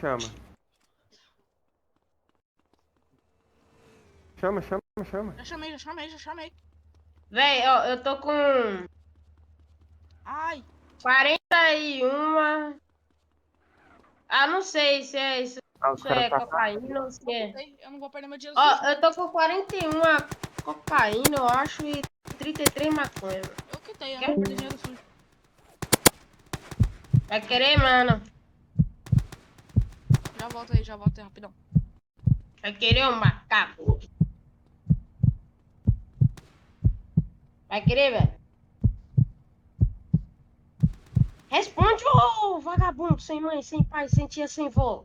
chama. Chama. Já chamei. Véi, ó, eu tô com Ai, 41. Ah, não sei se é isso. Ah, os Isso caras é tá cocaína ou se é. eu não vou perder meu dinheiro Ó, sujo. eu tô com 41 cocaína, eu acho, e 33 maconha. Eu quitei, eu não vou perder dinheiro sujo. Vai querer, mano? Já volto aí, rapidão. Vai querer um macaco? Vai querer, velho? Responde, ô vagabundo, sem mãe, sem pai, sem tia, sem vó.